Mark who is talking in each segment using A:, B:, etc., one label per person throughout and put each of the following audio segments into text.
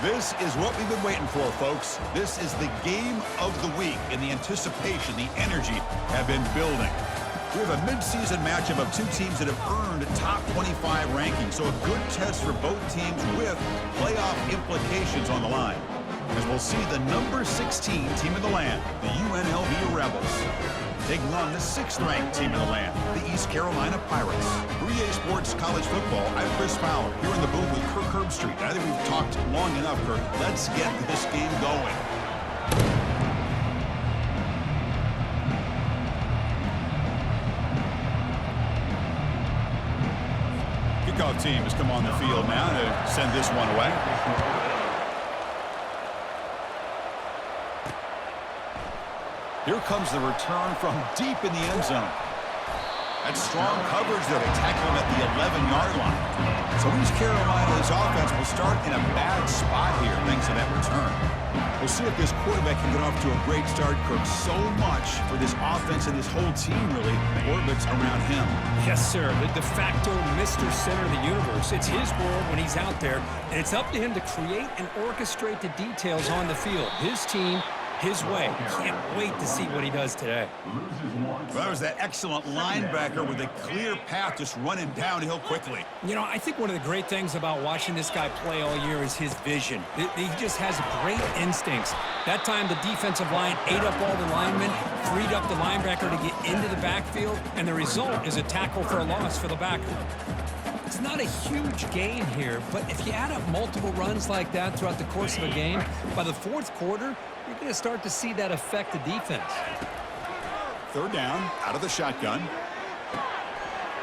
A: This is what we've been waiting for, folks. This is the game of the week, and the anticipation, the energy have been building. We have a midseason matchup of two teams that have earned top 25 rankings, so a good test for both teams with playoff implications on the line. As we'll see the number 16 team in the land, the UNLV Rebels, taking on the 6th-ranked team in the land, the East Carolina Pirates. For EA Sports College Football, I'm Chris Fowler, here in the booth with Kirk Herbstreit. I think we've talked long enough, Kirk. Let's get this game going. Kickoff team has come on the field now to send this one away. Here comes the return from deep in the end zone. That's strong coverage there. They tackle him at the 11-yard line. So East Carolina's offense will start in a bad spot here thanks to that return. We'll see if this quarterback can get off to a great start, Kirk. So much for this offense and this whole team really orbits around him.
B: Yes, sir. The de facto Mr. Center of the universe. It's his world when he's out there, and it's up to him to create and orchestrate the details on the field. His team, his way. Can't wait to see what he does today.
A: Well, that was that excellent linebacker with a clear path just running downhill quickly.
B: You know, I think one of the great things about watching this guy play all year is his vision. He just has great instincts. That time the defensive line ate up all the linemen, freed up the linebacker to get into the backfield, and the result is a tackle for a loss for the backer. It's not a huge gain here, but if you add up multiple runs like that throughout the course of a game, by the 4th quarter, you're going to start to see that affect the defense.
A: 3rd down, out of the shotgun.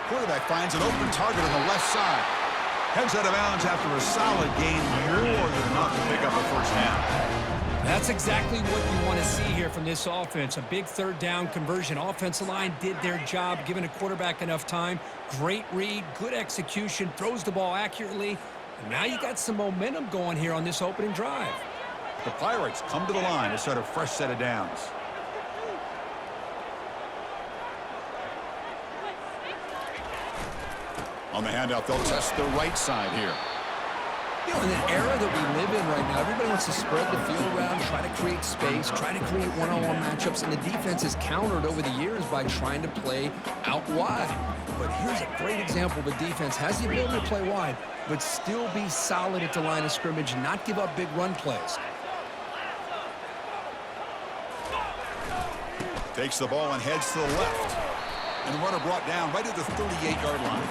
A: Quarterback finds an open target on the left side. Heads out of bounds after a solid gain, more than enough to pick up a first down.
B: That's exactly what you want to see here from this offense. A big 3rd down conversion. Offensive line did their job, giving a quarterback enough time. Great read, good execution, throws the ball accurately. And now you got some momentum going here on this opening drive.
A: The Pirates come to the line to start a fresh set of downs. On the handout, they'll test the right side here.
B: You know, in the era that we live in right now, everybody wants to spread the field around, try to create space, try to create one-on-one matchups, and the defense has countered over the years by trying to play out wide. But here's a great example. The defense has the ability to play wide, but still be solid at the line of scrimmage, not give up big run plays.
A: Takes the ball and heads to the left. And the runner brought down right at the 38-yard line.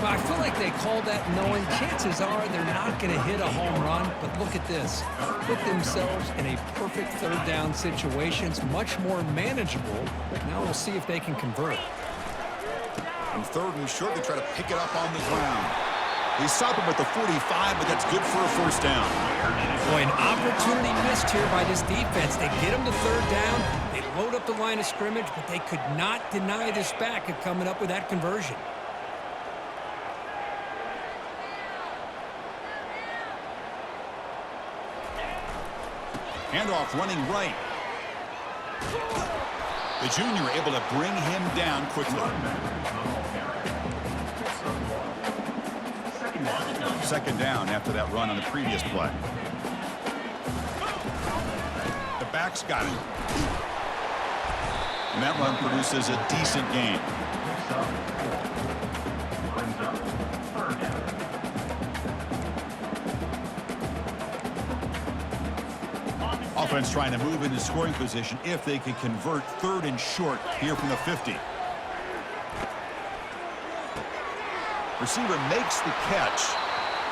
B: Well, I feel like they called that knowing chances are they're not going to hit a home run. But look at this. Put themselves in a perfect 3rd down situation. It's much more manageable. Now we'll see if they can convert.
A: And 3rd and short, they try to pick it up on the ground. They stop him at the 45, but that's good for a first down.
B: Boy, an opportunity missed here by this defense. They get him to 3rd down. They load up the line of scrimmage, but they could not deny this back of coming up with that conversion.
A: Handoff running right. The junior able to bring him down quickly. 2nd down after that run on the previous play. The back's got it. And that run produces a decent gain. Offense trying to move into scoring position if they can convert 3rd and short here from the 50. Receiver makes the catch.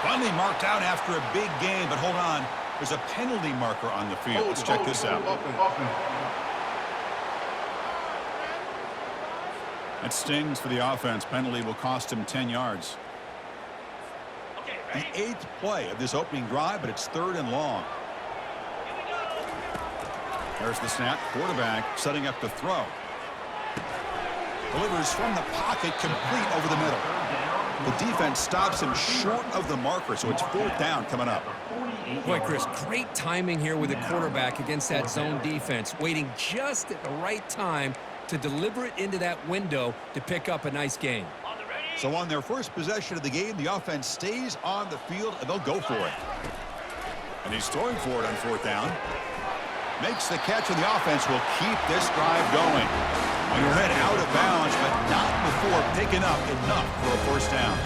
A: Finally marked out after a big game, but hold on. There's a penalty marker on the field. Let's check this out. That stings for the offense. Penalty will cost him 10 yards. The 8th play of this opening drive, but it's 3rd and long. There's the snap. Quarterback setting up the throw. Delivers from the pocket, complete over the middle. The defense stops him short of the marker, so it's 4th down coming up.
B: Boy, Chris, great timing here with the quarterback against that zone defense, waiting just at the right time to deliver it into that window to pick up a nice gain.
A: So on their first possession of the game, the offense stays on the field, and they'll go for it. And he's throwing for it on fourth down. Makes the catch, and the offense will keep this drive going. And read out of bounds, but not before picking up enough for a first down.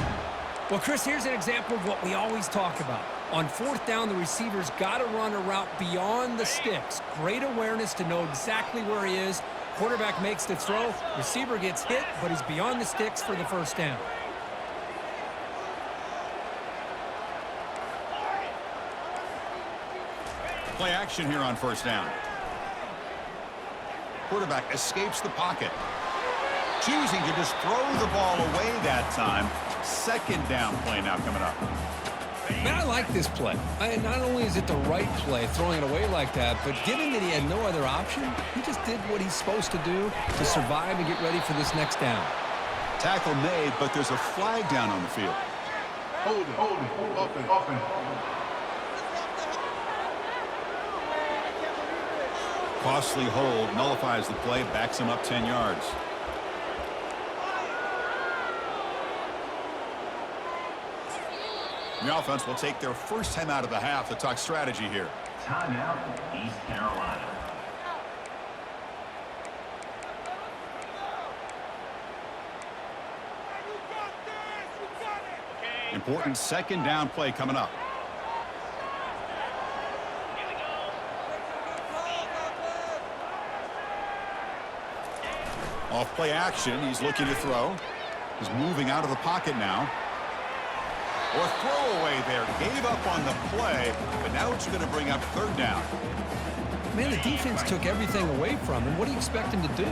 B: Well, Chris, here's an example of what we always talk about. On fourth down, the receiver's got to run a route beyond the sticks. Great awareness to know exactly where he is. Quarterback makes the throw. Receiver gets hit, but he's beyond the sticks for the first down.
A: Play action here on first down. Quarterback escapes the pocket. Choosing to just throw the ball away that time. Second down play now coming up.
B: Man, I like this play. Not only is it the right play, throwing it away like that, but given that he had no other option, he just did what he's supposed to do to survive and get ready for this next down.
A: Tackle made, but there's a flag down on the field.
C: Hold it, open.
A: Costly hold, nullifies the play, backs him up 10 yards. The offense will take their first time out of the half to talk strategy here.
D: Timeout, East Carolina.
A: Important second down play coming up. Off play action, he's looking to throw. He's moving out of the pocket now. Or throwaway there, gave up on the play, but now it's going to bring up third down.
B: Man, the defense took everything away from him. What do you expect him to do?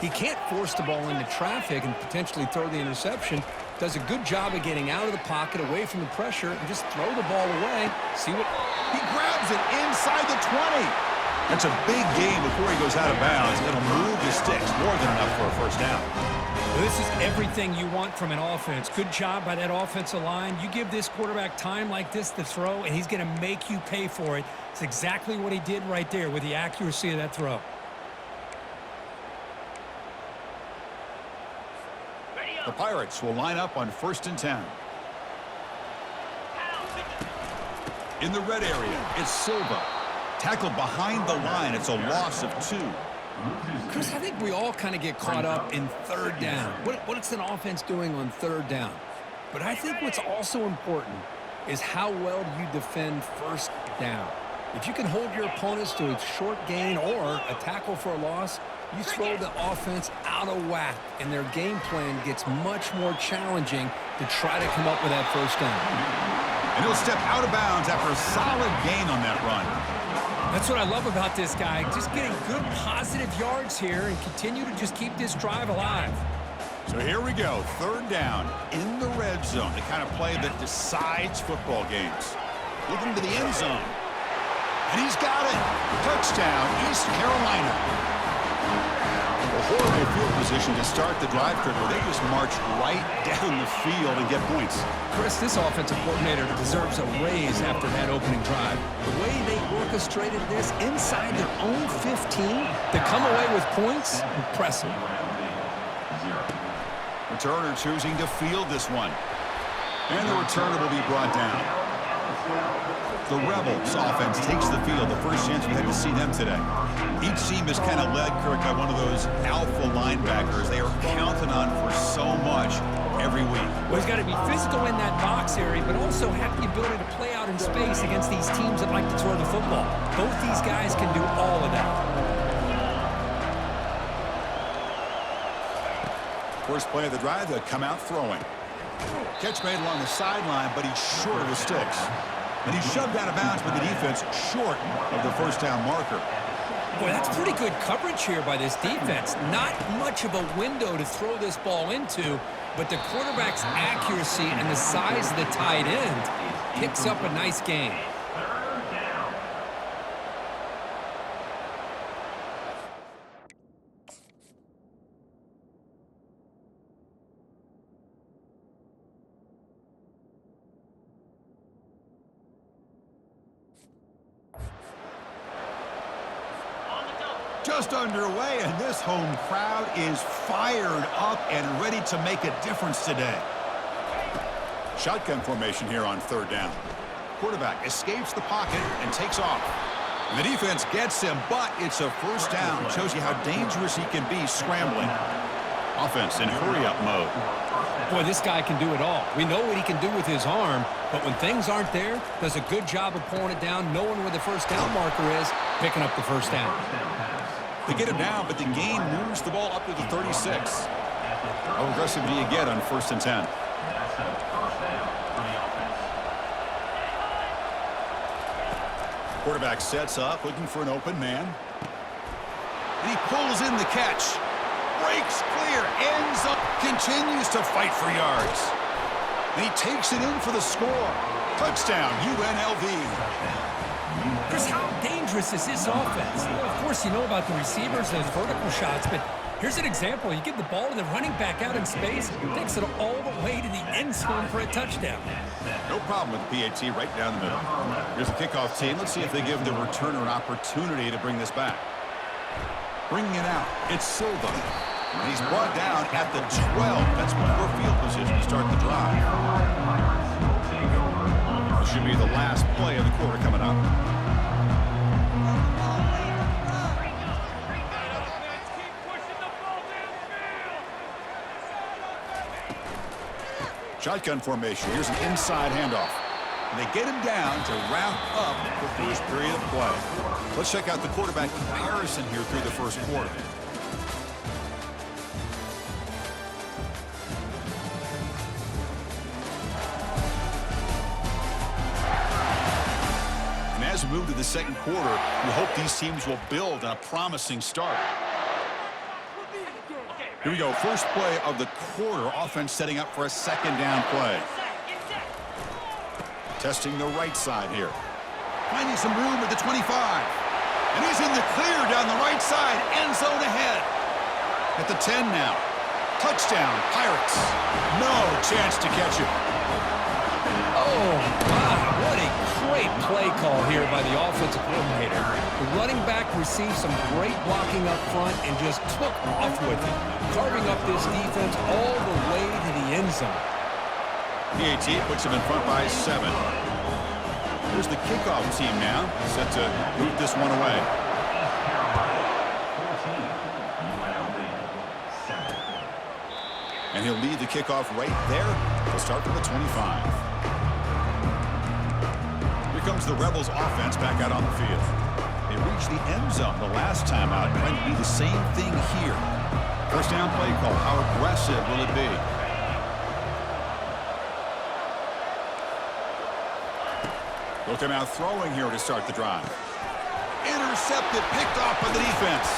B: He can't force the ball into traffic and potentially throw the interception. Does a good job of getting out of the pocket, away from the pressure, and just throw the ball away. See what...
A: He grabs it inside the 20. That's a big gain before he goes out of bounds. It'll move the sticks, more than enough for a first down.
B: This is everything you want from an offense. Good job by that offensive line. You give this quarterback time like this to throw, and he's going to make you pay for it. It's exactly what he did right there with the accuracy of that throw.
A: The Pirates will line up on 1st and 10. In the red area, it's Silva. Tackled behind the line. It's a loss of 2.
B: Chris, I think we all kind of get caught up in third down. What's an offense doing on third down? But I think what's also important is how well do you defend first down. If you can hold your opponents to a short gain or a tackle for a loss, you throw the offense out of whack, and their game plan gets much more challenging to try to come up with that first down.
A: And he'll step out of bounds after a solid gain on that run.
B: That's what I love about this guy. Just getting good positive yards here and continue to just keep this drive alive.
A: So here we go. Third down in the red zone. The kind of play that decides football games. Looking to the end zone. And he's got it. Touchdown, East Carolina. A horrible field position to start the drive, where they just march right down the field and get points.
B: Chris, this offensive coordinator deserves a raise after that opening drive. The way they orchestrated this inside their own 15 to come away with points, impressive.
A: Returner choosing to field this one. And the returner will be brought down. The Rebels offense takes the field. The first chance we had to see them today. Each team is kind of led, Kirk, by one of those alpha linebackers. They are counted on for so much every week.
B: Well, he's got to be physical in that box area, but also have the ability to play out in space against these teams that like to throw the football. Both these guys can do all of that.
A: First play of the drive, they'll come out throwing. Catch made along the sideline, but he's short of the sticks. And he's shoved out of bounds by the defense, short of the first down marker.
B: Boy, that's pretty good coverage here by this defense. Not much of a window to throw this ball into, but the quarterback's accuracy and the size of the tight end picks up a nice gain.
A: Just underway, and this home crowd is fired up and ready to make a difference today. Shotgun formation here on third down. quarterback escapes the pocket and takes off. And the defense gets him, but it's a first down. Shows you how dangerous he can be scrambling. Offense in hurry-up mode.
B: Boy, this guy can do it all. We know what he can do with his arm, but when things aren't there, does a good job of pulling it down, knowing where the first down marker is, picking up the first down.
A: They get him down, but the gain moves the ball up to the 36. How aggressive do you get on 1st and 10? Quarterback sets up, looking for an open man. And he pulls in the catch. Breaks clear, ends up, continues to fight for yards. And he takes it in for the score. Touchdown, UNLV.
B: Chris, how dangerous is this offense? Well, of course, you know about the receivers, those vertical shots, but here's an example. You give the ball to the running back out in space, takes it all the way to the end zone for a touchdown.
A: No problem with the PAT right down the middle. Here's the kickoff team. Let's see if they give the returner an opportunity to bring this back. Bringing it out, it's Silva. And he's brought down at the 12. That's poor field position to start the drive. This should be the last play of the quarter coming up. Shotgun formation. Here's an inside handoff. And they get him down to wrap up the first period of play. Let's check out the quarterback comparison here through the first quarter. And as we move to the second quarter, we hope these teams will build on a promising start. Here we go, first play of the quarter. Offense setting up for a second down play. Testing the right side here. Finding some room at the 25. And he's in the clear down the right side. End zone ahead. At the 10 now. Touchdown, Pirates. No chance to catch it.
B: Oh, wow, what a great play call here by the offensive coordinator. The running back received some great blocking up front and just took off with it, carving up this defense all the way to the end zone.
A: PAT puts him in front by 7. Here's the kickoff team now, set to boot this one away. And he'll lead the kickoff right there. He'll start from the 25. Here comes the Rebels offense back out on the field. They reached the end zone the last time out, trying to do the same thing here. First down play call. How aggressive will it be? They'll come out throwing here to start the drive. Intercepted, picked off by the defense.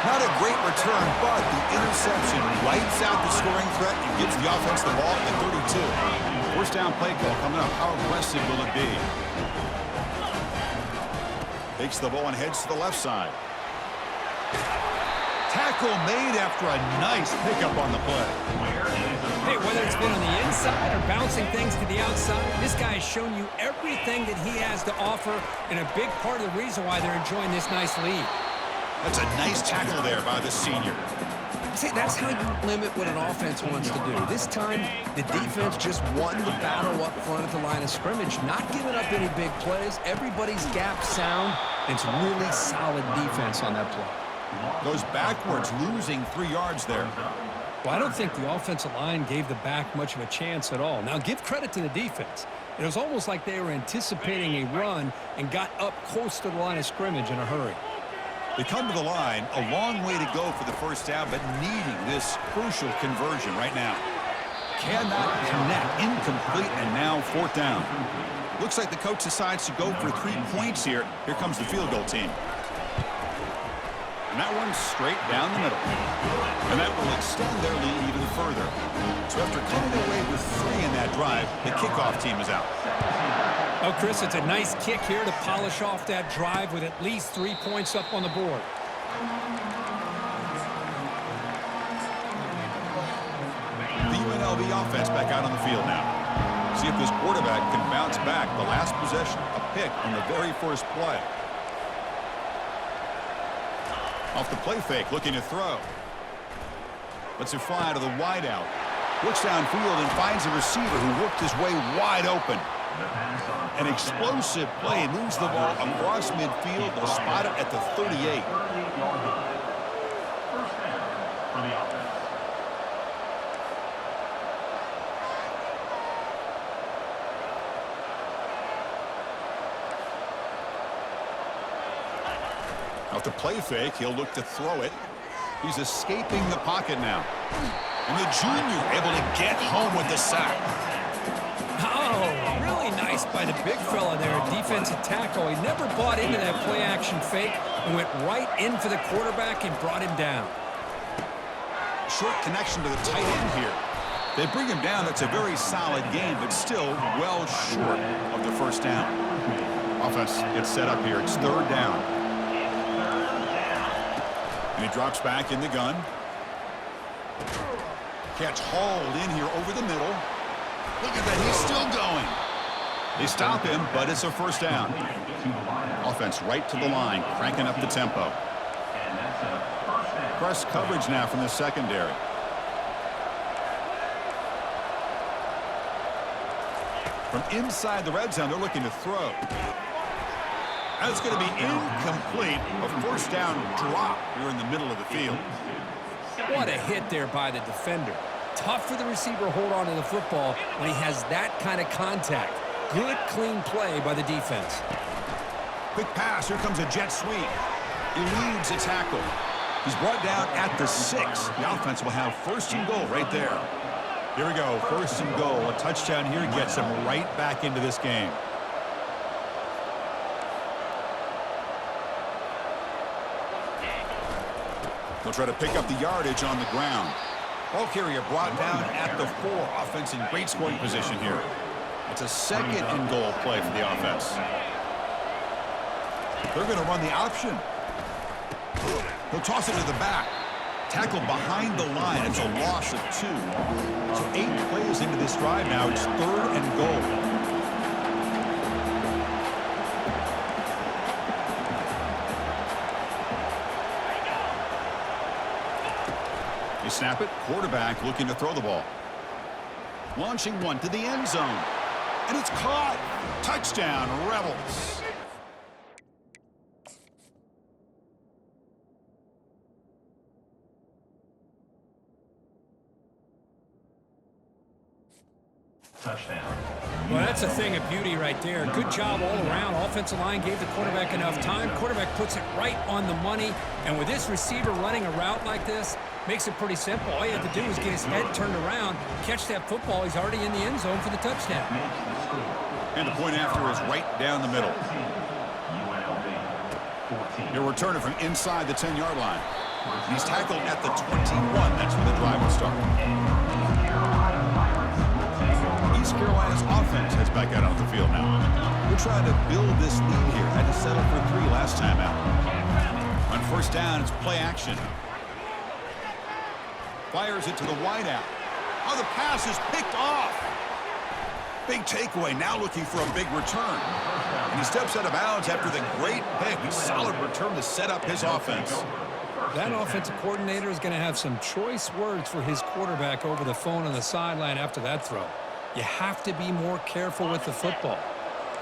A: Not a great return, but the interception lights out the scoring threat and gives the offense the ball at 32. First down play call coming up. How aggressive will it be? Takes the ball and heads to the left side. Tackle made after a nice pickup on the play.
B: Hey, whether it's been on the inside or bouncing things to the outside, this guy has shown you everything that he has to offer, and a big part of the reason why they're enjoying this nice lead.
A: That's a nice tackle there by the senior.
B: See, that's how you limit what an offense wants to do. This time, the defense just won the battle up front at the line of scrimmage, not giving up any big plays. Everybody's gap sound. It's really solid defense on that play.
A: Goes backwards, losing 3 yards there.
B: Well, I don't think the offensive line gave the back much of a chance at all. Now, give credit to the defense. It was almost like they were anticipating a run and got up close to the line of scrimmage in a hurry.
A: They come to the line, a long way to go for the first down, but needing this crucial conversion right now. Cannot connect, incomplete, and now 4th down. Looks like the coach decides to go for 3 points here. Here comes the field goal team. And that one's straight down the middle. And that will extend their lead even further. So after coming away with 3 in that drive, the kickoff team is out.
B: Oh, Chris, it's a nice kick here to polish off that drive with at least 3 points up on the board.
A: The UNLV offense back out on the field now. See if this quarterback can bounce back. The last possession, a pick on the very first play. Off the play fake, looking to throw. Lets it fly to the wideout. Looks downfield and finds a receiver who worked his way wide open.
D: The pass on
A: An explosive play moves the ball across midfield. They'll spot it at the 38.
D: 38-yard line. First down for the offense.
A: Off the play fake, he'll look to throw it. He's escaping the pocket now. And the junior able to get home with the sack.
B: Oh, really nice by the big fella there, defensive tackle. He never bought into that play-action fake and went right in for the quarterback and brought him down.
A: Short connection to the tight end here. They bring him down. That's a very solid game, but still well short of the first down. Offense gets set up here. It's third down. And he drops back in the gun. Catch hauled in here over the middle. Look at that, he's still going. They stop him, but it's a first down. Offense right to the line, cranking up the tempo. Press coverage now from the secondary. From inside the red zone, they're looking to throw. That's going to be incomplete. A first down drop here in the middle of the field.
B: What a hit there by the defender. Tough for the receiver to hold on to the football when he has that kind of contact. Good, clean play by the defense.
A: Quick pass. Here comes a jet sweep. Eludes a tackle. He's brought down at the 6. The offense will have first and goal right there. Here we go. First and goal. A touchdown here gets him right back into this game. They'll try to pick up the yardage on the ground. Ball carrier brought down at the 4. Offense in great scoring position here. It's a second and goal play for the offense. They're going to run the option. He'll toss it to the back. Tackle behind the line. It's a loss of 2. So 8 plays into this drive now. It's third and goal. They snap it. Quarterback looking to throw the ball. Launching one to the end zone. And it's caught. Touchdown, Rebels.
D: Touchdown.
B: Well, that's a thing of beauty right there. Good job all around. Offensive line gave the quarterback enough time. Quarterback puts it right on the money. And with this receiver running a route like this, makes it pretty simple. All you have to do is get his head turned around, catch that football. He's already in the end zone for the touchdown.
A: And the point after is right down the middle. He'll return it from inside the 10-yard line. He's tackled at the 21. That's where the drive will start. East Carolina's offense heads back out on the field now. We're trying to build this lead here. Had to settle for 3 last time out. On first down, it's play action. Fires it to the wideout. Oh, the pass is picked off. Big takeaway, now looking for a big return. And he steps out of bounds after the great pick. A solid return to set up his offense.
B: That offensive coordinator is going to have some choice words for his quarterback over the phone on the sideline after that throw. You have to be more careful with the football.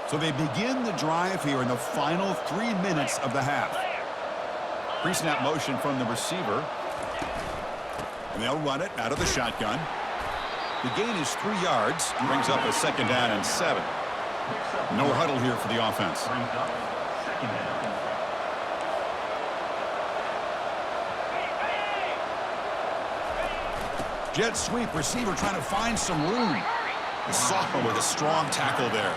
A: So they begin the drive here in the final 3 minutes of the half. Pre-snap motion from the receiver. And they'll run it out of the shotgun. The gain is 3 yards. Brings up a second down and 7. No huddle here for the offense. Jet sweep, receiver trying to find some room. The sophomore with a strong tackle there.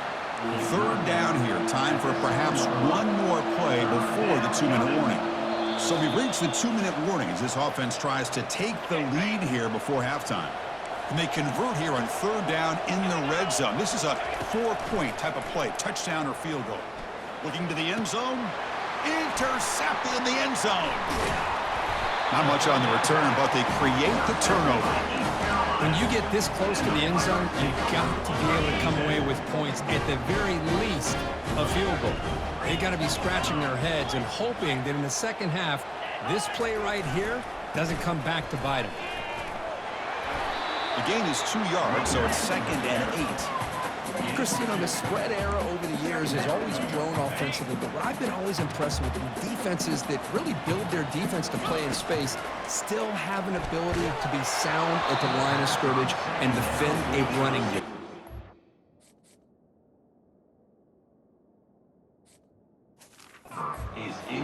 A: Third down here. Time for perhaps one more play before the 2-minute warning. So we've reached the 2-minute warning as this offense tries to take the lead here before halftime. And they convert here on third down in the red zone. This is a 4-point type of play, touchdown or field goal. Looking to the end zone. Intercepted in the end zone. Not much on the return, but they create the turnover.
B: When you get this close to the end zone, you've got to be able to come away with points, at the very least, a field goal. They got to be scratching their heads and hoping that in the second half, this play right here doesn't come back to bite them.
A: The gain is 2 yards, so it's second and 8.
E: Chris, you know, the spread era over the years has always grown offensively, but what I've been always impressed with the defenses that really build their defense to play in space still have an ability to be sound at the line of scrimmage and defend a running game.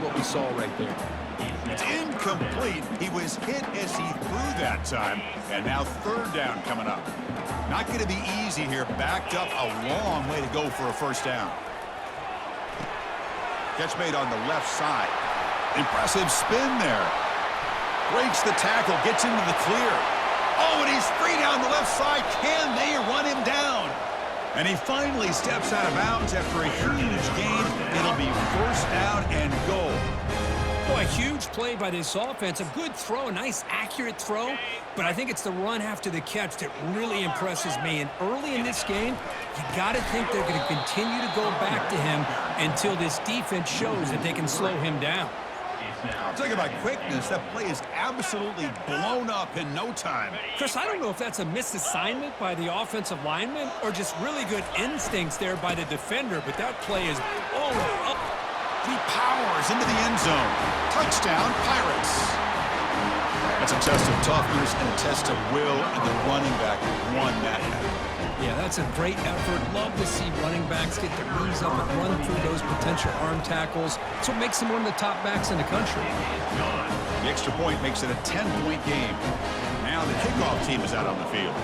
E: What we saw right there.
A: It's incomplete. He was hit as he threw that time. And now third down coming up. Not going to be easy here. Backed up a long way to go for a first down. Catch made on the left side. Impressive spin there. Breaks the tackle. Gets into the clear. Oh, and he's free down the left side. Can they run him down? And he finally steps out of bounds after a huge gain. It'll be first down and goal.
B: Oh, a huge play by this offense. A good throw, a nice accurate throw. But I think it's the run after the catch that really impresses me. And early in this game, you got to think they're going to continue to go back to him until this defense shows that they can slow him down.
A: Talking about quickness, that play is absolutely blown up in no time.
B: Chris, I don't know if that's a misassignment by the offensive lineman or just really good instincts there by the defender, but that play is blown up.
A: He powers into the end zone. Touchdown, Pirates. That's a test of toughness and a test of will, and the running back won that night.
B: Yeah, that's a great effort. Love to see running backs get their knees up and run through those potential arm tackles. That's what makes them one of the top backs in the country.
A: The extra point makes it a 10-point game. Now the kickoff team is out on the field.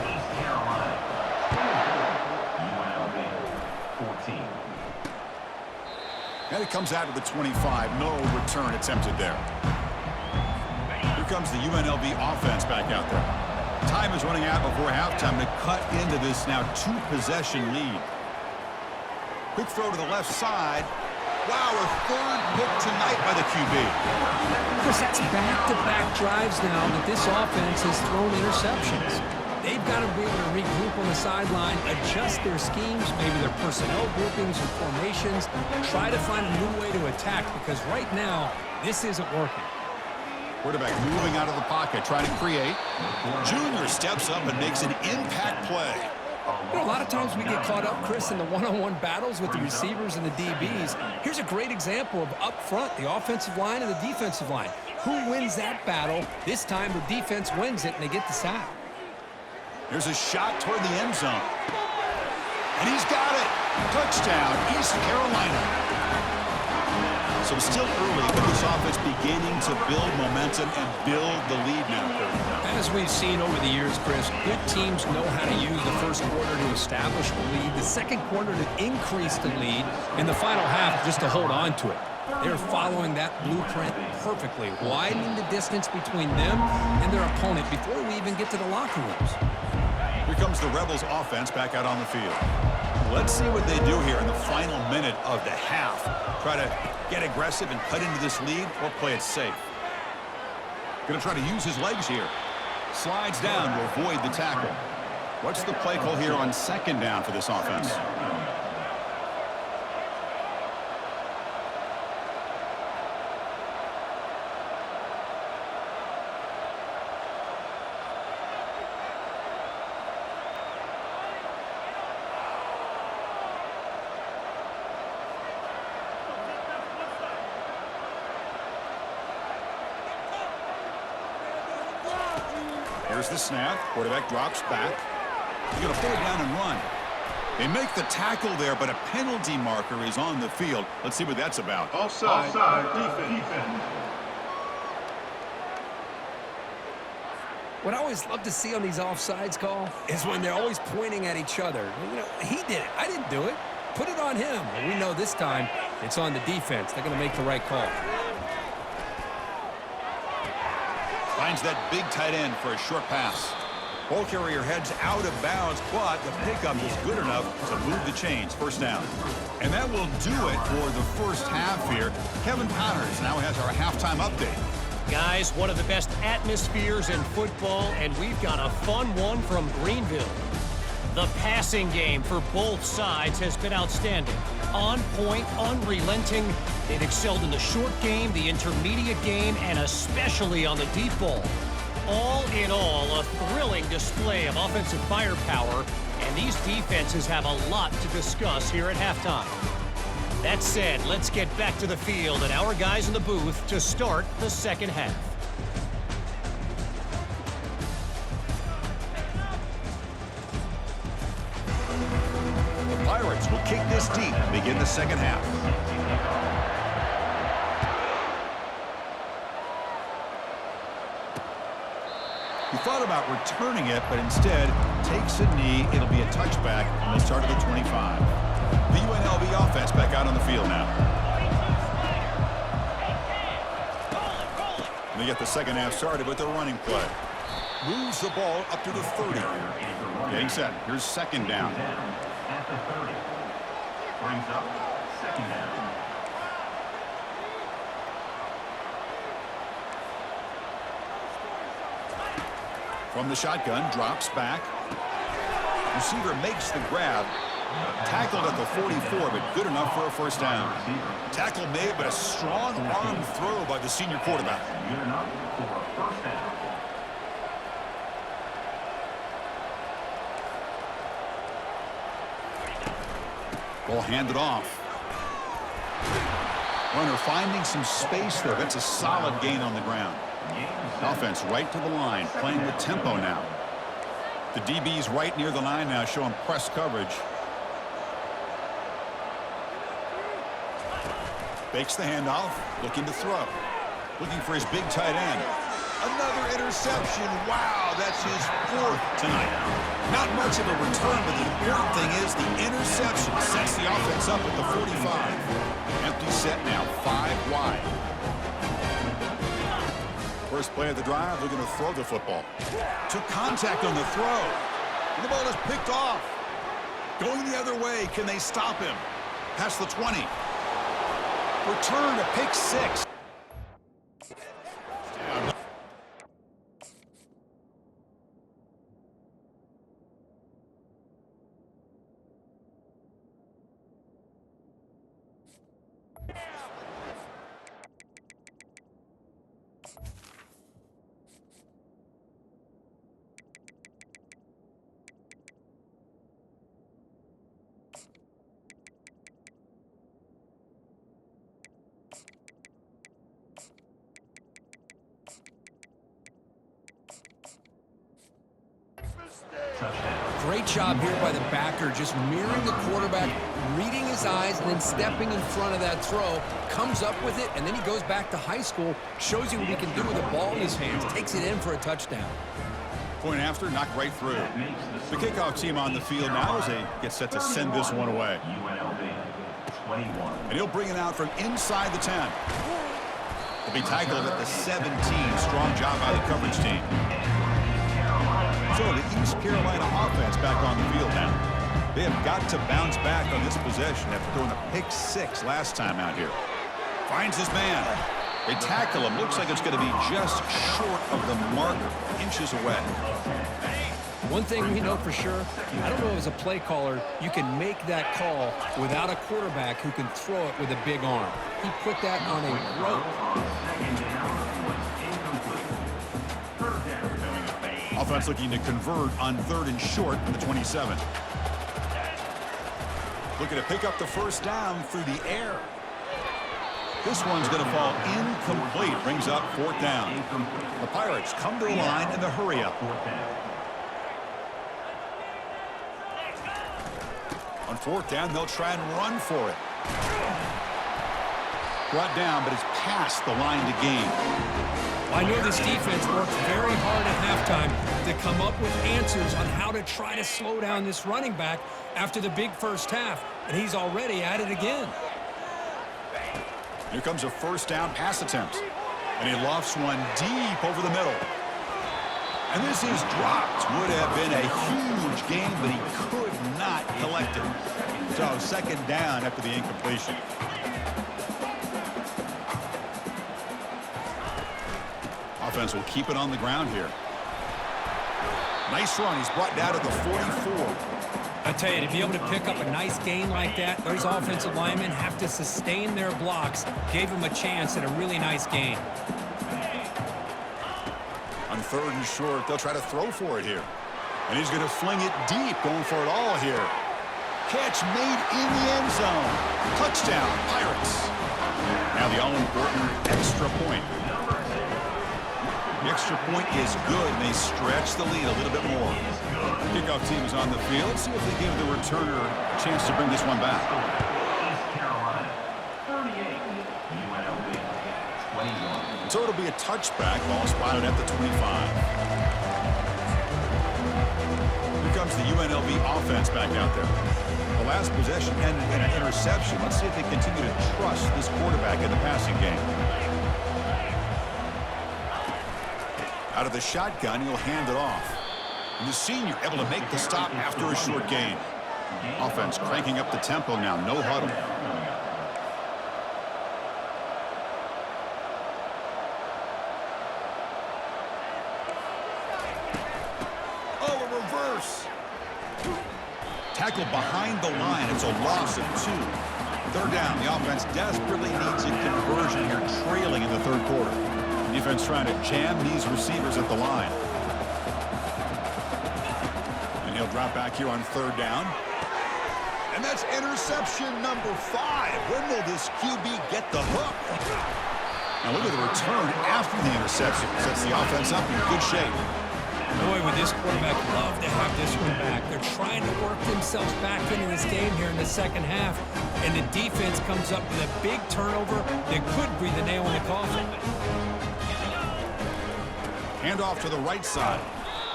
A: And it comes out of the 25. No return attempted there. Here comes the UNLV offense back out there. Time is running out before halftime to cut into this now two-possession lead. Quick throw to the left side. Wow, a third pick tonight by the QB.
B: Chris, that's back-to-back drives now that this offense has thrown interceptions. They've got to be able to regroup on the sideline, adjust their schemes, maybe their personnel groupings and formations, try to find a new way to attack because right now, this isn't working.
A: Quarterback moving out of the pocket, trying to create. Junior steps up and makes an impact play.
B: You know, a lot of times we get caught up, Chris, in the one-on-one battles with the receivers and the DBs. Here's a great example of up front, the offensive line and the defensive line. Who wins that battle? This time the defense wins it and they get the sack.
A: There's a shot toward the end zone. And he's got it. Touchdown, East Carolina. So still early, but this offense beginning to build momentum and build the lead now.
B: As we've seen over the years, Chris, good teams know how to use the first quarter to establish the lead, the second quarter to increase the lead, and the final half just to hold on to it. They're following that blueprint perfectly, widening the distance between them and their opponent before we even get to the locker rooms.
A: Here comes the Rebels offense back out on the field. Let's see what they do here in the final minute of the half. Try to get aggressive and cut into this lead or play it safe. Going to try to use his legs here. Slides down to avoid the tackle. What's the play call here on second down for this offense? Here's the snap. Quarterback drops back. He's going to pull it down and run. They make the tackle there, but a penalty marker is on the field. Let's see what that's about.
C: Offside. Defense.
B: What I always love to see on these offsides call is when they're always pointing at each other. You know, he did it. I didn't do it. Put it on him. But we know this time it's on the defense. They're going to make the right call.
A: Finds that big tight end for a short pass. Ball carrier heads out of bounds, but the pickup is good enough to move the chains. First down. And that will do it for the first half here. Kevin Powers now has our halftime update.
F: Guys, one of the best atmospheres in football, and we've got a fun one from Greenville. The passing game for both sides has been outstanding. On point, unrelenting. They've excelled in the short game, the intermediate game, and especially on the deep ball. All in all, a thrilling display of offensive firepower, and these defenses have a lot to discuss here at halftime. That said, let's get back to the field and our guys in the booth to start the second half.
A: The Pirates will kick this deep to begin the second half. He thought about returning it, but instead takes a knee. It'll be a touchback, and they'll start at the 25. The UNLV offense back out on the field now. And they get the second half started with their running play. Moves the ball up to the 30. Getting set. Here's second down.
D: At the 30. Brings up second down.
A: From the shotgun, drops back. Receiver makes the grab. Tackled at the 44, but good enough for a first down. Tackle made, but a strong arm throw by the senior quarterback.
D: Good enough for a first down.
A: Ball handed off. Runner finding some space there. That's a solid gain on the ground. Offense right to the line, playing with tempo now. The DB's right near the line now, showing press coverage. Fakes the handoff, looking to throw. Looking for his big tight end. Another interception. Wow, that's his fourth tonight. Not much of a return, but the important thing is the interception sets the offense up at the 45. Empty set now, 5 wide. First play of the drive, looking to throw the football. Took contact on the throw. And the ball is picked off. Going the other way, can they stop him? Past the 20. Return to pick 6.
E: Great job here by the backer, just mirroring the quarterback, reading his eyes, and then stepping in front of that throw. Comes up with it, and then he goes back to high school, shows you what he can do with the ball in his hands, takes it in for a touchdown.
A: Point after, knocked right through. The kickoff team on the field now as they get set to send this one away.
D: UNLV 21.
A: And he'll bring it out from inside the 10. He'll be tackled at the 17. Strong job by the coverage team. So the East Carolina offense back on the field now. They have got to bounce back on this possession after throwing a pick 6 last time out here. Finds his man. They tackle him. Looks like it's going to be just short of the marker, inches away.
B: One thing we know for sure, I don't know as a play caller, you can make that call without a quarterback who can throw it with a big arm. He put that on a rope.
A: Offense looking to convert on 3rd and short from the 27. Looking to pick up the first down through the air. This one's going to fall incomplete. Brings up 4th down. The Pirates come to the line in the hurry-up. On 4th down, they'll try and run for it. Brought down, but it's past the line to gain.
B: I know this defense worked very hard at halftime to come up with answers on how to try to slow down this running back after the big first half, and he's already at it again.
A: Here comes a first down pass attempt, and he lofts one deep over the middle. And this is dropped. Would have been a huge gain, but he could not collect it. So second down after the incompletion. Offense will keep it on the ground here. Nice run. He's brought down to the 44.
B: I tell you, to be able to pick up a nice gain like that, those offensive linemen have to sustain their blocks. Gave him a chance at a really nice gain.
A: On third and short. They'll try to throw for it here. And he's going to fling it deep, going for it all here. Catch made in the end zone. Touchdown, Pirates. Now the all-important extra point. The extra point is good, and they stretch the lead a little bit more. Kickoff team is on the field. Let's see if they give the returner a chance to bring this one back.
D: East Carolina, 38. UNLV, 21.
A: So it'll be a touchback. Ball spotted at the 25. Here comes the UNLV offense back out there. The last possession ended in an interception. Let's see if they continue to trust this quarterback in the passing game. Out of the shotgun, he'll hand it off. And the senior able to make the stop after a short gain. Offense cranking up the tempo now. No huddle. Oh, a reverse. Tackle behind the line. It's a loss of 2. Third down. The offense desperately needs a conversion here, trailing in the third quarter. Defense trying to jam these receivers at the line. And he'll drop back here on third down. And that's interception number 5. When will this QB get the hook? Now look at the return after the interception. Sets the offense up in good shape.
B: Boy, would this quarterback love to have this one back. They're trying to work themselves back into this game here in the second half. And the defense comes up with a big turnover that could breathe a nail in the coffin.
A: Hand off to the right side.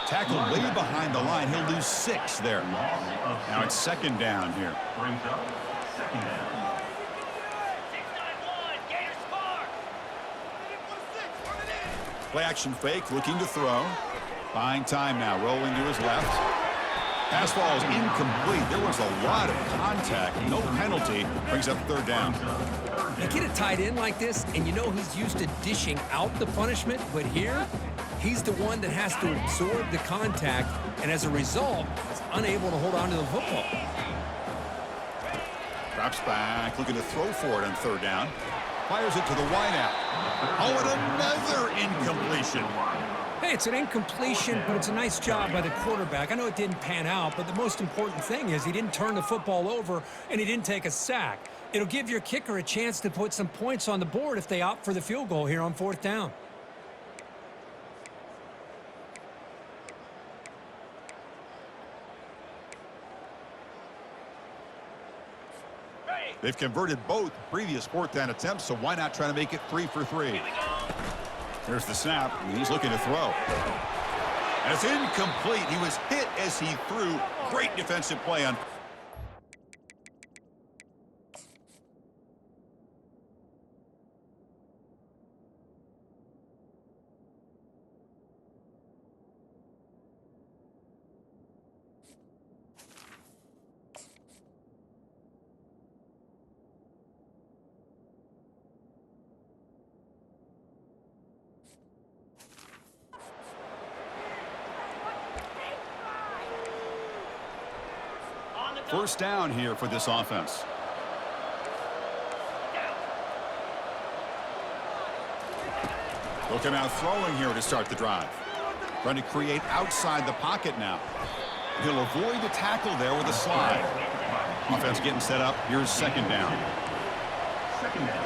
A: Tackle way behind the line. He'll lose 6 there. Now it's second down here.
D: Brings up second down.
A: Play action fake, looking to throw. Buying time now, rolling to his left. Pass ball is incomplete. There was a lot of contact. No penalty. Brings up third down.
B: You get a tight end like this, and you know he's used to dishing out the punishment, but here, he's the one that has to absorb the contact, and as a result, is unable to hold on to the football.
A: Drops back, looking to throw for it on third down. Fires it to the wideout. Oh, and another incompletion.
B: Hey, it's an incompletion, but it's a nice job by the quarterback. I know it didn't pan out, but the most important thing is he didn't turn the football over, and he didn't take a sack. It'll give your kicker a chance to put some points on the board if they opt for the field goal here on fourth down.
A: They've converted both previous fourth down attempts, so why not try to make it 3 for 3? There's the snap, and he's looking to throw. And it's incomplete. He was hit as he threw. Great defensive play on. First down here for this offense. They'll come out throwing here to start the drive. Trying to create outside the pocket now. He'll avoid the tackle there with a slide. Offense getting set up. Here's second down.
D: Second down.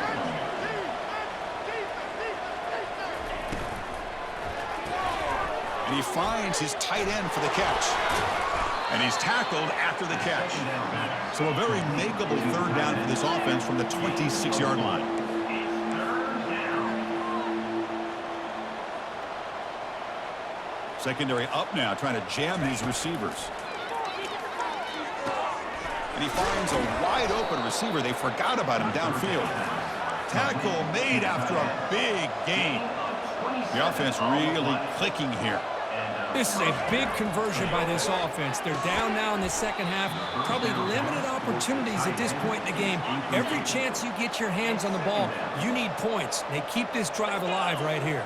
A: And he finds his tight end for the catch. And he's tackled after the catch. So a very makeable third down for this offense from the 26-yard line. Secondary up now, trying to jam these receivers. And he finds a wide open receiver. They forgot about him downfield. Tackle made after a big gain. The offense really clicking here.
B: This is a big conversion by this offense. They're down now in the second half. Probably limited opportunities at this point in the game. Every chance you get your hands on the ball, you need points. They keep this drive alive right here.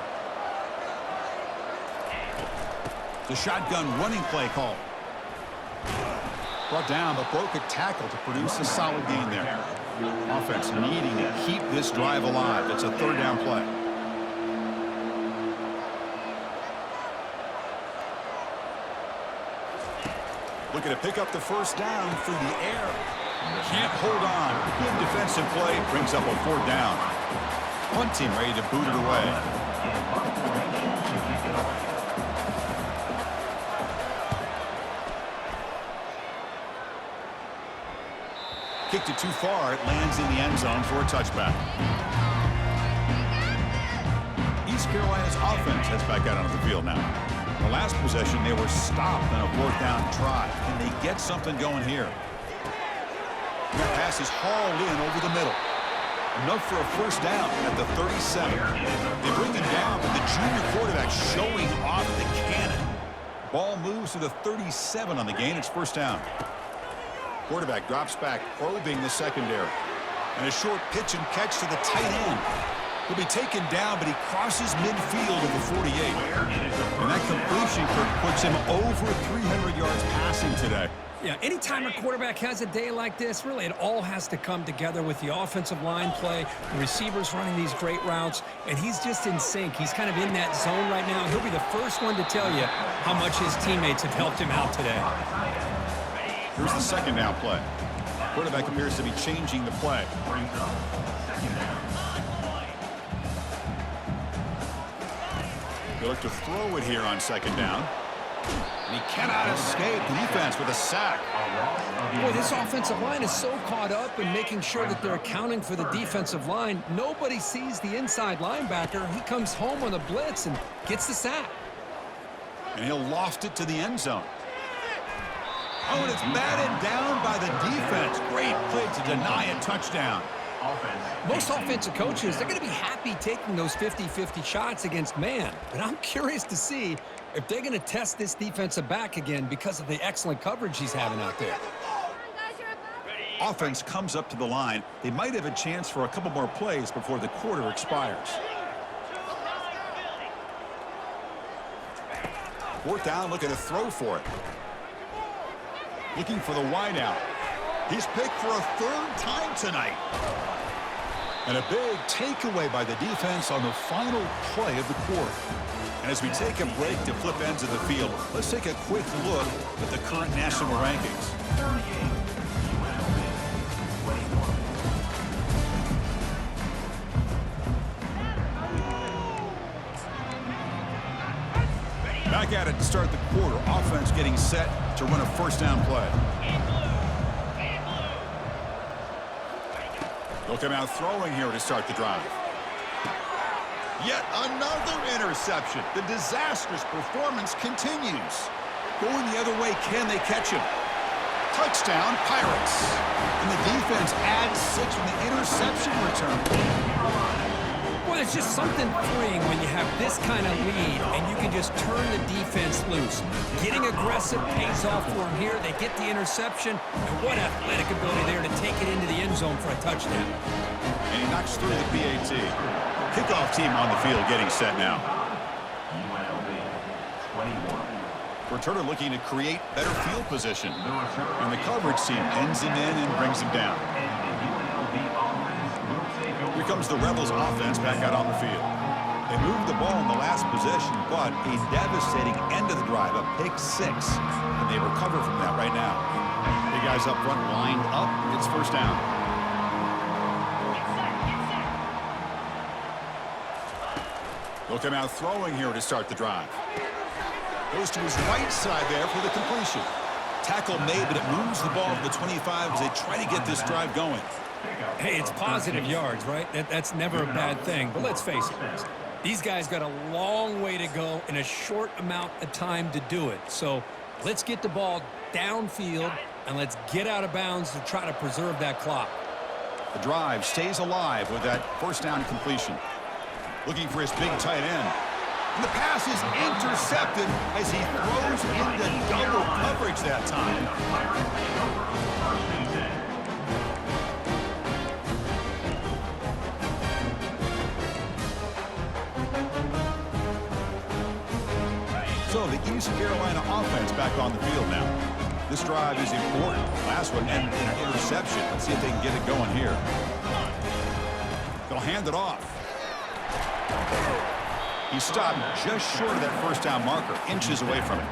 A: The shotgun running play call. Brought down, but broke a tackle to produce a solid gain there. Offense needing to keep this drive alive. It's a third down play. Looking to pick up the first down through the air. Can't hold on. Good defensive play. Brings up a 4th down. Punt team ready to boot it away. Kicked it too far. It lands in the end zone for a touchback. East Carolina's offense heads back out onto the field now. The last possession, they were stopped on a 4th down try. Can they get something going here? That pass is hauled in over the middle. Enough for a first down at the 37. They bring him down, but the junior quarterback showing off the cannon. Ball moves to the 37 on the gain. It's first down. Quarterback drops back, probing the secondary. And a short pitch and catch to the tight end. He'll be taken down, but he crosses midfield at the 48. And that completion puts him over 300 yards passing today.
B: Yeah, anytime a quarterback has a day like this, really it all has to come together with the offensive line play, the receivers running these great routes, and he's just in sync. He's kind of in that zone right now. He'll be the first one to tell you how much his teammates have helped him out today.
A: Here's the second down play. Quarterback appears to be changing the play. They look to throw it here on second down. And he cannot escape the defense with a sack.
B: Boy, this offensive line is so caught up in making sure that they're accounting for the defensive line. Nobody sees the inside linebacker. He comes home on a blitz and gets the sack.
A: And he'll loft it to the end zone. Oh, and it's batted down by the defense. Great play to deny a touchdown.
B: Most offensive coaches, they're going to be happy taking those 50-50 shots against man. But I'm curious to see if they're going to test this defensive back again because of the excellent coverage he's having out there.
A: Offense comes up to the line. They might have a chance for a couple more plays before the quarter expires. 4th down, looking to throw for it. Looking for the wideout. He's picked for a 3rd time tonight. And a big takeaway by the defense on the final play of the quarter. And as we take a break to flip ends of the field, let's take a quick look at the current national rankings. Back at it to start the quarter. Offense getting set to run a first down play. They'll come out throwing here to start the drive. Yet another interception. The disastrous performance continues. Going the other way, can they catch him? Touchdown, Pirates. And the defense adds 6 from the interception return.
B: Well, it's just something freeing when you have this kind of lead and you can just turn the defense loose. Getting aggressive pays off for them here. They get the interception, and what athletic ability there to take it into the end zone for a touchdown.
A: And he knocks through the PAT. Kickoff team on the field getting set now. Returner looking to create better field position. And the coverage team ends him in and brings him down. Here comes the Rebels offense back out on the field. They moved the ball in the last possession, but a devastating end of the drive, a pick 6. And they recover from that right now. The guys up front lined up. It's first down. They'll come out throwing here to start the drive. Goes to his right side there for the completion. Tackle made, but it moves the ball to the 25 as they try to get this drive going.
B: Hey, it's positive yards, right? That's never a bad thing. But let's face it, guys. These guys got a long way to go in a short amount of time to do it. So let's get the ball downfield, and let's get out of bounds to try to preserve that clock.
A: The drive stays alive with that first down completion. Looking for his big tight end. And the pass is intercepted as he throws into double coverage that time. So the East Carolina offense back on the field now. This drive is important. Last one ended in an interception. Let's see if they can get it going here. They'll hand it off. He stopped just short of that first down marker, inches away from it.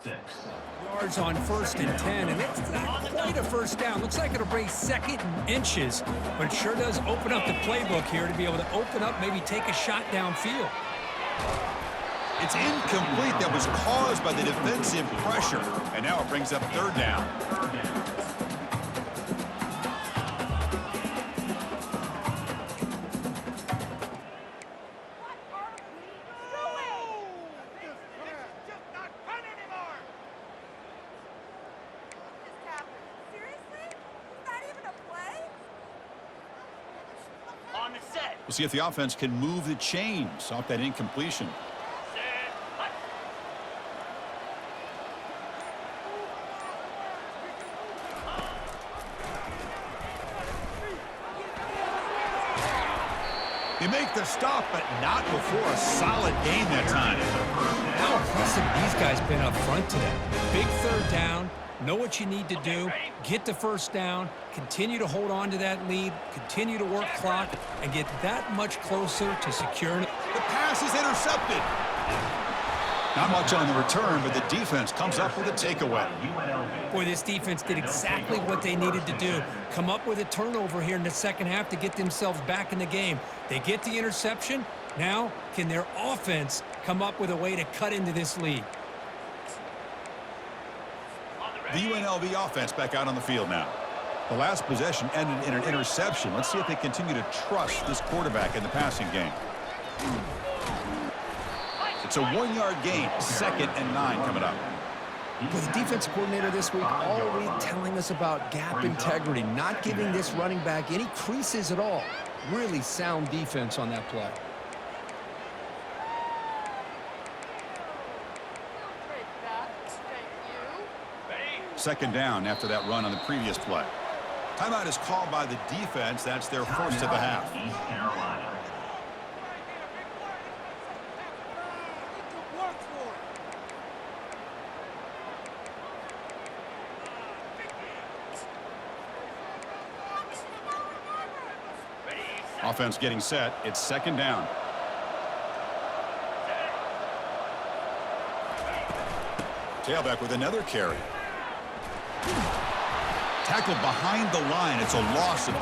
D: 6.
B: Yards on 1st and 10, and it's not quite a first down. Looks like it'll bring 2nd and inches, but it sure does open up the playbook here to be able to open up, maybe take a shot downfield.
A: It's incomplete. That was caused by the defensive pressure. And now it brings up 3rd down. We'll see if the offense can move the chains off that incompletion. They make the stop, but not before a solid gain that time.
B: How impressive these guys been up front today. Big 3rd down. Know what you need to do. Get the 1st down. Continue to hold on to that lead. Continue to work clock and get that much closer to securing it.
A: The pass is intercepted. Not much on the return, but the defense comes up with a takeaway.
B: Boy, this defense did exactly what they needed to do. Come up with a turnover here in the 2nd half to get themselves back in the game. They get the interception. Now, can their offense come up with a way to cut into this lead?
A: The UNLV offense back out on the field now. The last possession ended in an interception. Let's see if they continue to trust this quarterback in the passing game. It's a 1-yard gain, 2nd and 9 coming up.
E: Well, the defensive coordinator this week already telling us about gap integrity, not giving this running back any creases at all. Really sound defense on that play.
A: Second down after that run on the previous play. Timeout is called by the defense. That's their first of the half.
D: East Carolina.
A: Offense getting set. It's 2nd down. Tailback with another carry. Tackled behind the line. It's a loss of 2.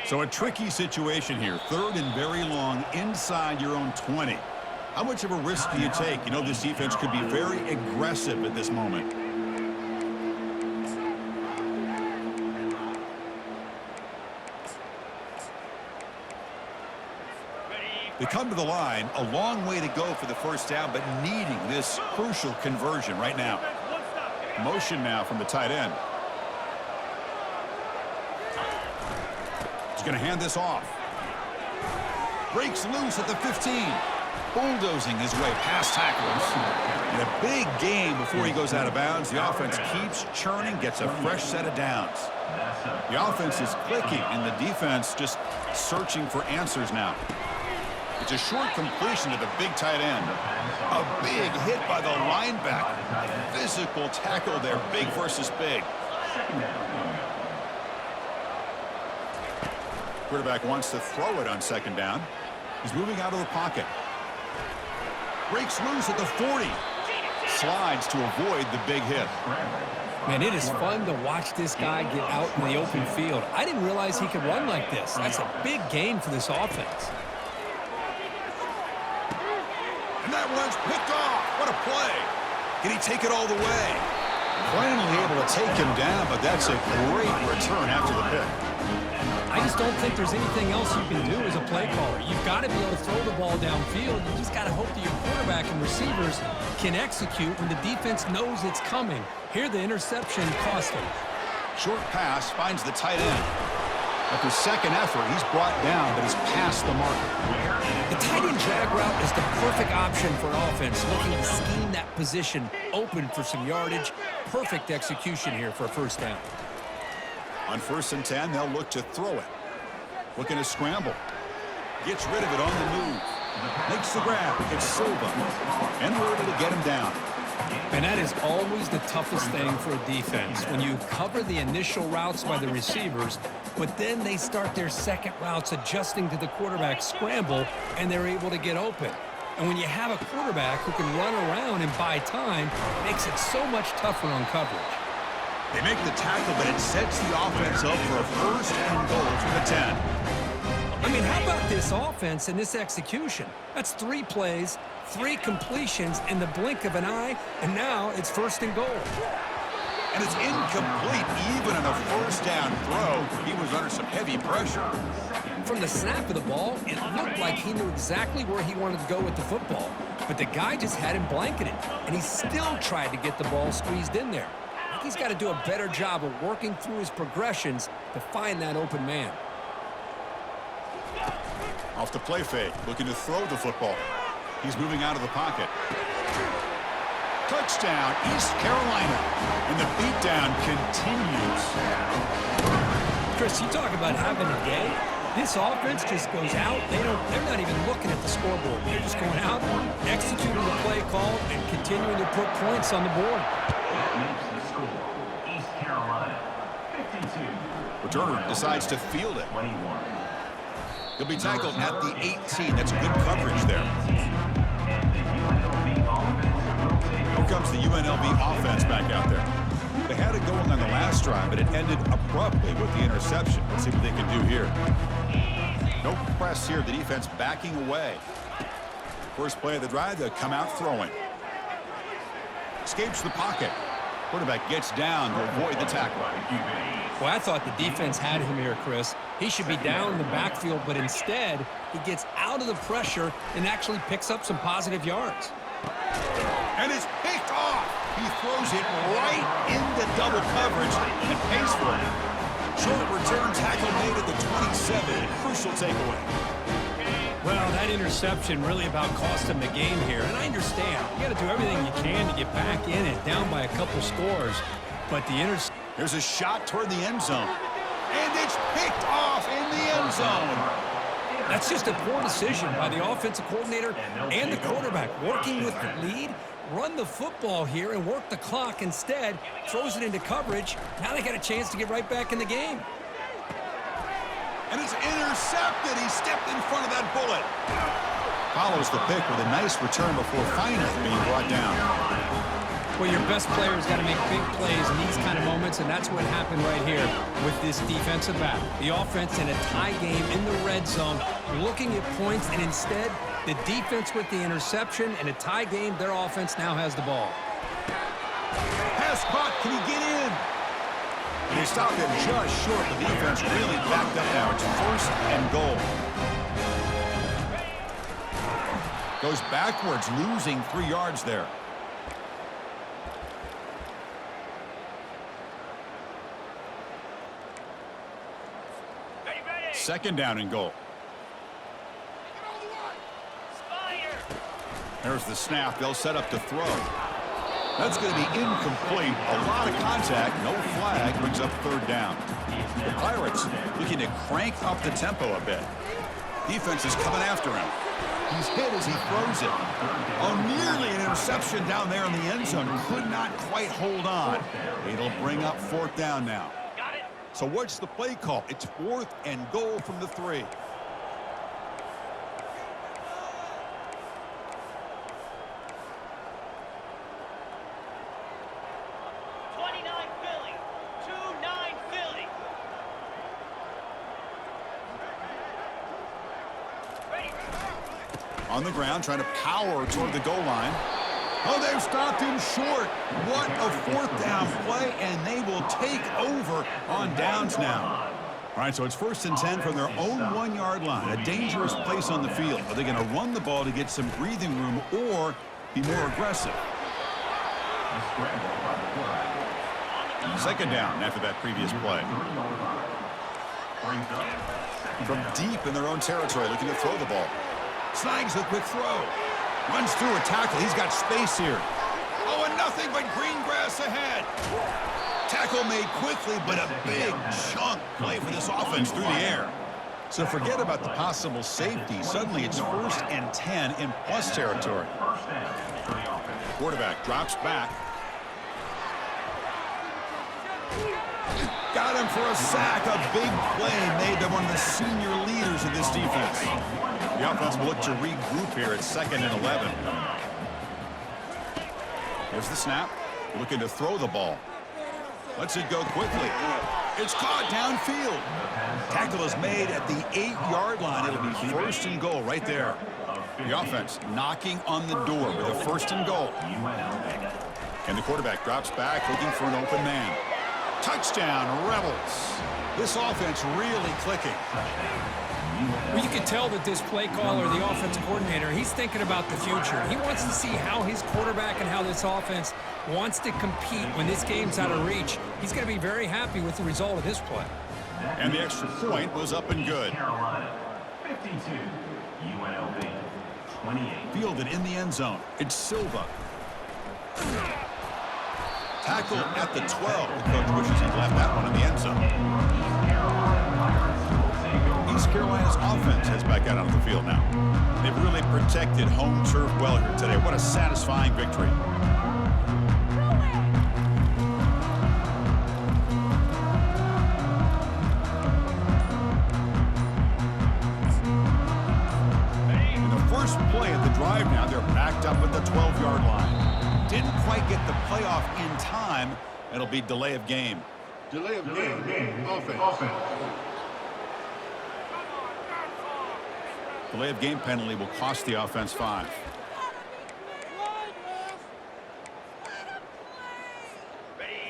A: So a tricky situation here. 3rd and very long inside your own 20. How much of a risk do you take? You know this defense could be very aggressive at this moment. They come to the line, a long way to go for the 1st down, but needing this crucial conversion right now. Motion now from the tight end. He's going to hand this off. Breaks loose at the 15. Bulldozing his way past tacklers. And a big gain before he goes out of bounds. The offense keeps churning, gets a fresh set of downs. The offense is clicking, and the defense just searching for answers now. It's a short completion to the big tight end. A big hit by the linebacker. A physical tackle there, big versus big. Quarterback wants to throw it on 2nd down. He's moving out of the pocket. Breaks loose at the 40. Slides to avoid the big hit.
B: Man, it is fun to watch this guy get out in the open field. I didn't realize he could run like this. That's a big gain for this offense.
A: And that one's picked off. What a play. Can he take it all the way? Finally able to take him down, but that's a great return after the pick.
B: I just don't think there's anything else you can do as a play caller. You've got to be able to throw the ball downfield. You just got to hope that your quarterback and receivers can execute when the defense knows it's coming. Here, the interception cost him.
A: Short pass finds the tight end. After 2nd effort, he's brought down, but he's past the mark.
B: The tight end drag route is the perfect option for an offense looking to scheme that position open for some yardage. Perfect execution here for a 1st down.
A: On 1st and 10, they'll look to throw it. Looking to scramble. Gets rid of it on the move. Makes the grab. It's Silva. And we're able to get him down.
B: And that is always the toughest thing for a defense, when you cover the initial routes by the receivers, but then they start their second routes adjusting to the quarterback scramble, and they're able to get open. And when you have a quarterback who can run around and buy time, it makes it so much tougher on coverage.
A: They make the tackle, but it sets the offense up for a first and goal from the 10.
B: I mean, how about this offense and this execution? That's 3 plays, 3 completions in the blink of an eye, and now it's first and goal.
A: And it's incomplete. Even in a first down throw, he was under some heavy pressure.
B: From the snap of the ball, it looked like he knew exactly where he wanted to go with the football, but the guy just had him blanketed, and he still tried to get the ball squeezed in there. I think he's got to do a better job of working through his progressions to find that open man.
A: Off the play fake, looking to throw the football. He's moving out of the pocket. Touchdown, East Carolina. And the beatdown continues.
B: Chris, you talk about having a day. This offense just goes out. They're not even looking at the scoreboard. They're just going out, executing the play call, and continuing to put points on the board.
D: That makes the score. East Carolina, 52.
A: Returner decides to field it.
D: 21.
A: He'll be tackled at the 18. That's good coverage there. Here comes the UNLV offense back out there. They had it going on the last drive, but it ended abruptly with the interception. Let's see what they can do here. No press here. The defense backing away. First play of the drive, they'll come out throwing. Escapes the pocket. Quarterback gets down to avoid the tackle.
B: Well, I thought the defense had him here, Chris. He should be down in the backfield, but instead, he gets out of the pressure and actually picks up some positive yards.
A: And it's picked off. He throws it right into double coverage and pays for it. Short return tackle made at the 27. Crucial takeaway.
B: Well, that interception really about cost him the game here. And I understand. You got to do everything you can to get back in it, down by a couple scores. But the interception...
A: There's a shot toward the end zone. And it's picked off in the end zone.
B: That's just a poor decision by the offensive coordinator and the quarterback. Working with the lead, run the football here and work the clock instead. Throws it into coverage. Now they got a chance to get right back in the game.
A: And it's intercepted. He stepped in front of that bullet. Follows the pick with a nice return before finally being brought down.
B: Well, your best player's got to make big plays in these kind of moments, and that's what happened right here with this defensive back. The offense in a tie game in the red zone, looking at points, and instead, the defense with the interception. In a tie game, their offense now has the ball.
A: Pass caught. Can he get in? They stopped him just short. The defense really backed up now. It's first and goal. Goes backwards, losing 3 yards there. Second down and goal. There's the snap. They'll set up to throw. That's going to be incomplete. A lot of contact. No flag. Brings up third down. The Pirates looking to crank up the tempo a bit. Defense is coming after him. He's hit as he throws it. Oh, nearly an interception down there in the end zone. Could not quite hold on. It'll bring up fourth down now. So what's the play call? It's fourth and goal from the 3. On the ground, trying to power toward the goal line. Oh, they've stopped him short. What a fourth down play, and they will take over on downs now. All right, so it's first and 10 from their own 1-yard line. A dangerous place on the field. Are they going to run the ball to get some breathing room or be more aggressive? Second down after that previous play. From deep in their own territory, looking to throw the ball. Snags a quick throw. Runs through a tackle. He's got space here. Oh, and nothing but green grass ahead. Tackle made quickly, but a big chunk play for this offense through the air. So forget about the possible safety. Suddenly it's first and 10 in plus territory.
D: First down for the offense.
A: Quarterback drops back. Got him for a sack. A big play made by one of the senior leaders of this defense. The offense will look to regroup here at 2nd and 11. Here's the snap. Looking to throw the ball. Lets it go quickly. It's caught downfield. Tackle is made at the 8-yard line. It'll be 1st and goal right there. The offense knocking on the door with a 1st and goal. And the quarterback drops back looking for an open man. Touchdown, Rebels. This offense really clicking.
B: Well, you can tell that this play caller, the offensive coordinator, he's thinking about the future. He wants to see how his quarterback and how this offense wants to compete when this game's out of reach. He's going to be very happy with the result of this play.
A: And the extra point was up and good.
D: Carolina, 52. UNLV, 28.
A: Fielded in the end zone. It's Silva. Tackle at the 12. The coach wishes he'd left that one in the end zone. East Carolina's offense heads back out onto the field now. They've really protected home turf well here today. What a satisfying victory. In the first play of the drive now, they're backed up at the 12-yard line. Didn't quite get the playoff in time. It'll be delay of game.
C: Delay of game. Offense.
A: Delay of game penalty will cost the offense 5.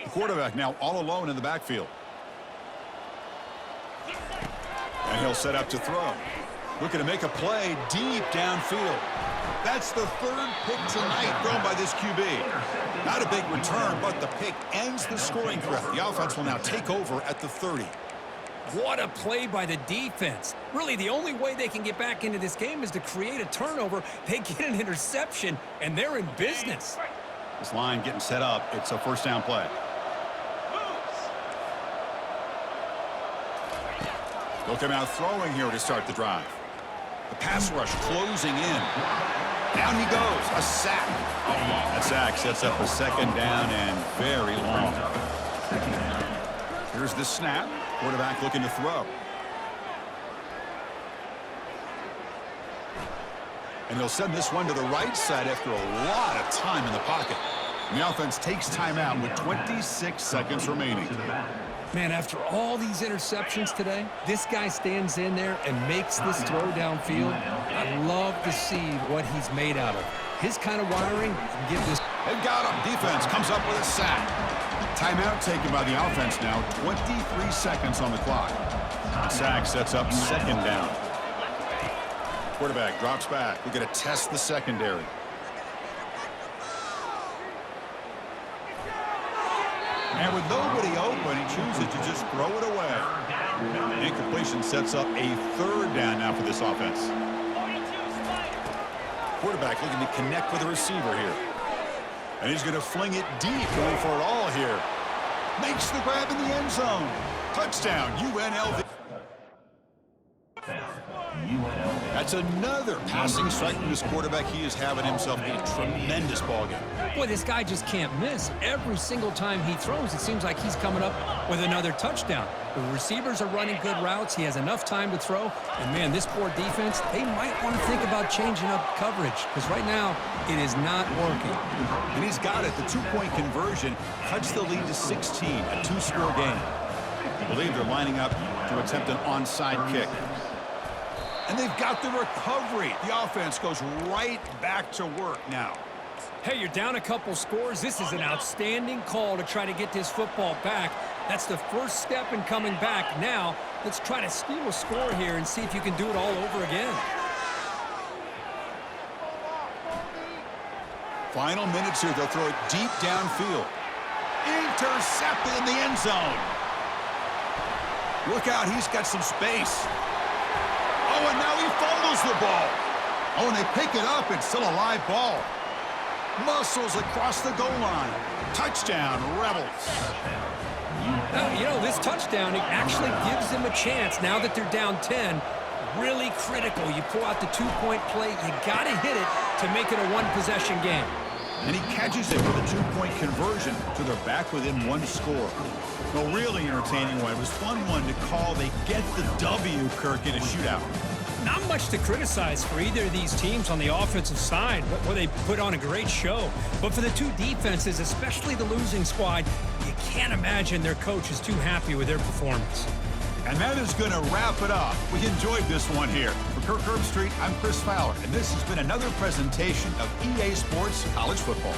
A: The quarterback now all alone in the backfield. And he'll set up to throw. Looking to make a play deep downfield. That's the 3rd pick tonight thrown by this QB. Not a big return, but the pick ends the scoring threat. The offense will now take over at the 30.
B: What a play by the defense. Really, the only way they can get back into this game is to create a turnover. They get an interception, and they're in business.
A: This line getting set up. It's a 1st down play. They'll come out throwing here to start the drive. The pass rush closing in. Down he goes. A sack. That sack sets up a 2nd down and very long. Here's the snap. Quarterback looking to throw. And he'll send this one to the right side after a lot of time in the pocket. And the offense takes timeout with 26 seconds remaining.
B: Man, after all these interceptions today, this guy stands in there and makes this throw downfield. I love to see what he's made out of. His kind of wiring can give this.
A: They've got him. Defense comes up with a sack. Timeout taken by the offense now. 23 seconds on the clock. The sack sets up 2nd down. Quarterback drops back. We're going to test the secondary. And with nobody open, he chooses to just throw it away. Incompletion sets up a 3rd down now for this offense. Quarterback looking to connect with the receiver here. And he's going to fling it deep, going for it all here. Makes the grab in the end zone. Touchdown, UNLV. That's another passing strike from this quarterback. He is having himself a tremendous ballgame.
B: Boy, this guy just can't miss. Every single time he throws, it seems like he's coming up with another touchdown. The receivers are running good routes. He has enough time to throw. And, man, this poor defense, they might want to think about changing up coverage because right now it is not working.
A: And he's got it. The 2-point conversion cuts the lead to 16, a 2-score game. I believe they're lining up to attempt an onside kick. And they've got the recovery. The offense goes right back to work now.
B: Hey, you're down a couple scores. This is an outstanding call to try to get this football back. That's the first step in coming back. Now, let's try to steal a score here and see if you can do it all over again.
A: Final minutes here. They'll throw it deep downfield. Intercepted in the end zone. Look out. He's got some space. Oh, and now he fumbles the ball. Oh, and they pick it up. It's still a live ball. Muscles across the goal line. Touchdown, Rebels.
B: You know, this touchdown, it actually gives them a chance now that they're down 10. Really critical. You pull out the 2-point play. You got to hit it to make it a 1-possession game.
A: And he catches it for the two-point conversion, so they're back within one score. A really entertaining one. It was fun one to call. They get the W, Kirk, in a shootout.
B: Not much to criticize for either of these teams on the offensive side, where they put on a great show. But for the two defenses, especially the losing squad, you can't imagine their coach is too happy with their performance.
A: And that is going to wrap it up. We enjoyed this one here. For Kirk Herbstreit, I'm Chris Fowler, and this has been another presentation of EA Sports College Football.